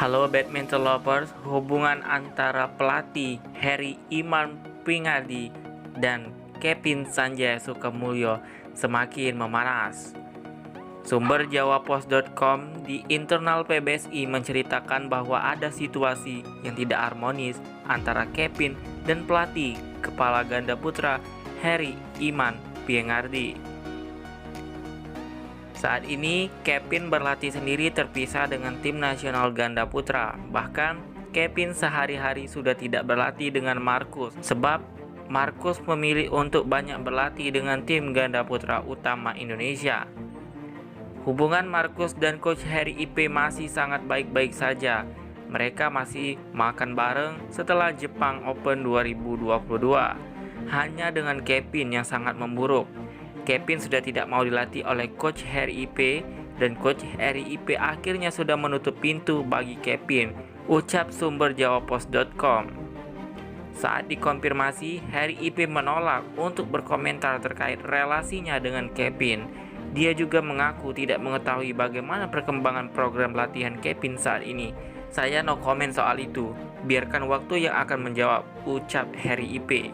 Halo badminton lovers, hubungan antara pelatih Harry Iman Pingardi dan Kevin Sanjaya Sukamulyo semakin memanas. Sumber jawapos.com di internal PBSI menceritakan bahwa ada situasi yang tidak harmonis antara Kevin dan pelatih kepala ganda putra Harry Iman Pingardi. Saat ini, Kevin berlatih sendiri terpisah dengan tim nasional ganda putra. Bahkan, Kevin sehari-hari sudah tidak berlatih dengan Marcus, sebab Marcus memilih untuk banyak berlatih dengan tim ganda putra utama Indonesia. Hubungan Marcus dan Coach Harry IP masih sangat baik-baik saja. Mereka masih makan bareng setelah Jepang Open 2022. Hanya dengan Kevin yang sangat memburuk. Kevin sudah tidak mau dilatih oleh Coach Harry IP dan Coach Harry IP akhirnya sudah menutup pintu bagi Kevin, ucap sumber jawapos.com. Saat dikonfirmasi, Harry IP menolak untuk berkomentar terkait relasinya dengan Kevin. Dia juga mengaku tidak mengetahui bagaimana perkembangan program latihan Kevin saat ini. Saya no comment soal itu, biarkan waktu yang akan menjawab, ucap Harry IP.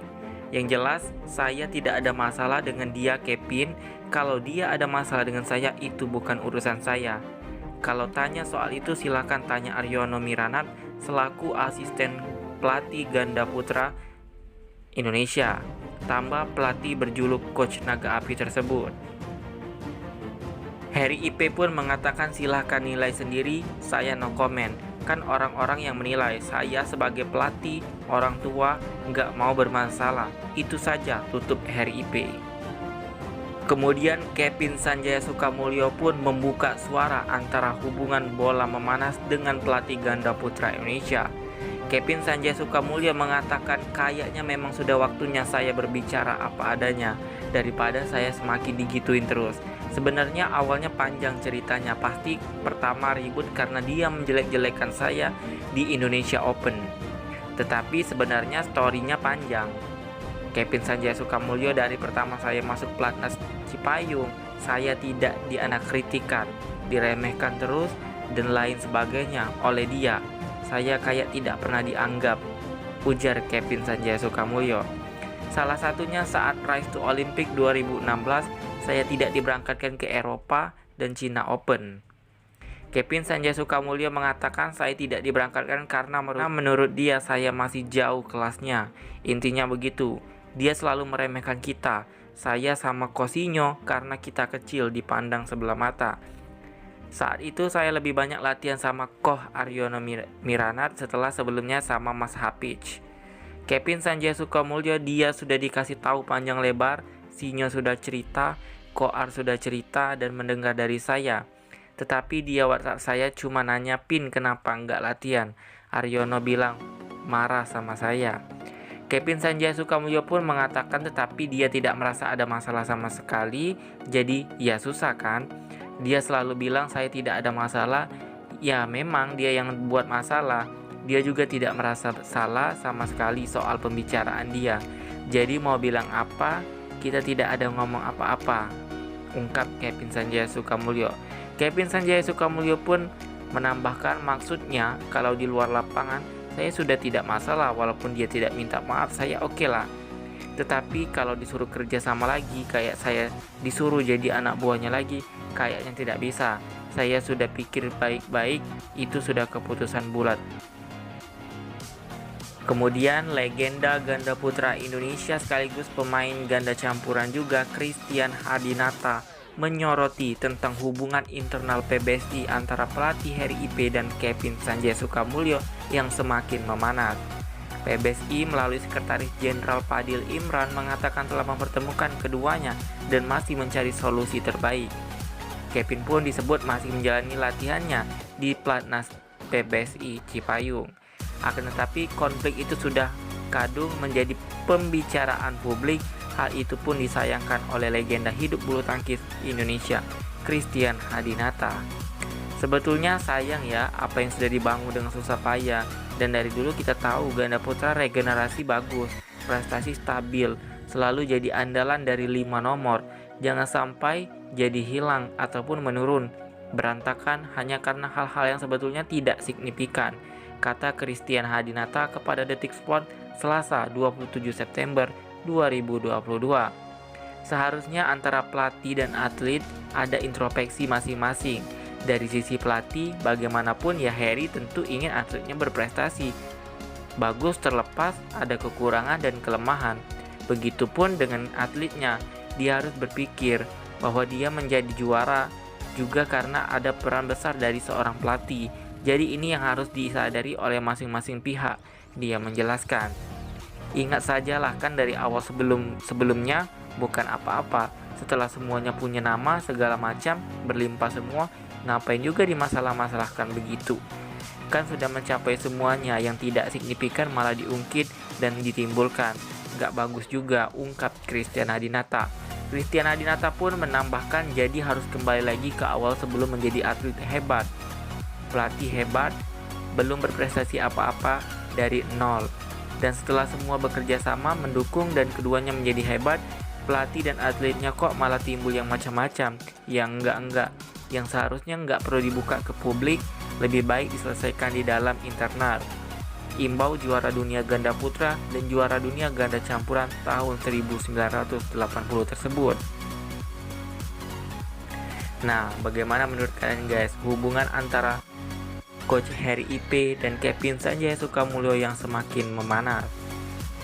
Yang jelas, saya tidak ada masalah dengan dia Kevin. Kalau dia ada masalah dengan saya, itu bukan urusan saya. Kalau tanya soal itu silakan tanya Aryono Miranat selaku asisten pelatih ganda putra Indonesia, tambah pelatih berjuluk Coach Naga Api tersebut. Harry IP pun mengatakan silahkan nilai sendiri, saya no comment. Kan orang-orang yang menilai, saya sebagai pelatih, orang tua, nggak mau bermasalah. Itu saja, tutup Harry IP. Kemudian Kevin Sanjaya Sukamulyo pun membuka suara antara hubungan bola memanas dengan pelatih ganda putra Indonesia. Kevin Sanjaya Sukamulyo mengatakan kayaknya memang sudah waktunya saya berbicara apa adanya, daripada saya semakin digituin terus. Sebenarnya awalnya panjang ceritanya, pasti pertama ribut karena dia menjelek-jelekan saya di Indonesia Open. Tetapi sebenarnya story-nya panjang. Kevin Sanjaya Sukamulyo dari pertama saya masuk pelatnas Cipayung, saya tidak dianak kritikan, diremehkan terus dan lain sebagainya oleh dia. Saya kayak tidak pernah dianggap, ujar Kevin Sanjaya Sukamulyo. Salah satunya saat Rise to Olympic 2016, saya tidak diberangkatkan ke Eropa dan China Open. Kevin Sanjaya Sukamulyo mengatakan saya tidak diberangkatkan karena menurut dia saya masih jauh kelasnya. Intinya begitu, dia selalu meremehkan kita, saya sama Kosinyo karena kita kecil dipandang sebelah mata. Saat itu saya lebih banyak latihan sama Koh Aryono Miranat setelah sebelumnya sama Mas Hafiz. Kevin Sanjaya Sukamulyo dia sudah dikasih tahu panjang lebar, Sinyo sudah cerita, Koar sudah cerita dan mendengar dari saya. Tetapi dia WhatsApp saya cuma nanya Pin kenapa nggak latihan. Aryono bilang marah sama saya. Kevin Sanjaya Sukamulyo pun mengatakan tetapi dia tidak merasa ada masalah sama sekali. Jadi ya susah kan. Dia selalu bilang saya tidak ada masalah. Ya memang dia yang buat masalah. Dia juga tidak merasa salah sama sekali soal pembicaraan dia. Jadi mau bilang apa, kita tidak ada ngomong apa-apa, ungkap Kevin Sanjaya Sukamulyo. Kevin Sanjaya Sukamulyo pun menambahkan maksudnya kalau di luar lapangan saya sudah tidak masalah walaupun dia tidak minta maaf, saya oke lah. Tetapi kalau disuruh kerja sama lagi, kayak saya disuruh jadi anak buahnya lagi, kayaknya tidak bisa. Saya sudah pikir baik-baik, itu sudah keputusan bulat. Kemudian legenda ganda putra Indonesia sekaligus pemain ganda campuran juga Christian Hadinata menyoroti tentang hubungan internal PBSI antara pelatih Harry IP dan Kevin Sanjaya Sukamulyo yang semakin memanas. PBSI melalui Sekretaris Jenderal Fadil Imran mengatakan telah mempertemukan keduanya dan masih mencari solusi terbaik. Kevin pun disebut masih menjalani latihannya di Platnas PBSI Cipayung. Akan tetapi konflik itu sudah kadung menjadi pembicaraan publik. Hal itu pun disayangkan oleh legenda hidup bulu tangkis Indonesia, Christian Hadinata. Sebetulnya sayang ya apa yang sudah dibangun dengan susah payah. Dan dari dulu kita tahu ganda putra regenerasi bagus, prestasi stabil, selalu jadi andalan dari 5 nomor. Jangan sampai jadi hilang ataupun menurun. berantakan hanya karena hal-hal yang sebetulnya tidak signifikan, kata Christian Hadinata kepada Detik Sport Selasa 27 September 2022. Seharusnya antara pelatih dan atlet ada introspeksi masing-masing. Dari sisi pelatih, bagaimanapun ya Harry tentu ingin atletnya berprestasi bagus terlepas ada kekurangan dan kelemahan. Begitupun dengan atletnya, dia harus berpikir bahwa dia menjadi juara juga karena ada peran besar dari seorang pelatih. Jadi ini yang harus disadari oleh masing-masing pihak, dia menjelaskan. Ingat sajalah kan dari awal sebelumnya bukan apa-apa. Setelah semuanya punya nama segala macam, berlimpah semua, ngapain juga dimasalah-masalahkan begitu? Kan sudah mencapai semuanya, yang tidak signifikan malah diungkit dan ditimbulkan. Gak bagus juga, ungkap Christian Hadinata. Christian Hadinata pun menambahkan jadi harus kembali lagi ke awal sebelum menjadi atlet hebat. Pelatih hebat, belum berprestasi apa-apa dari nol. Dan setelah semua bekerja sama mendukung dan keduanya menjadi hebat, pelatih dan atletnya kok malah timbul yang macam-macam, yang enggak, yang seharusnya enggak perlu dibuka ke publik, lebih baik diselesaikan di dalam internal. Imbau juara dunia ganda putra dan juara dunia ganda campuran tahun 1980 tersebut. Nah, bagaimana menurut kalian guys hubungan antara Coach Harry Ipe dan Kevin Sanjaya Sukamulyo yang semakin memanas?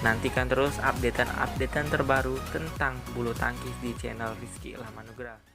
Nantikan terus updatean terbaru tentang bulu tangkis di channel Rizky Ilham Anugrah.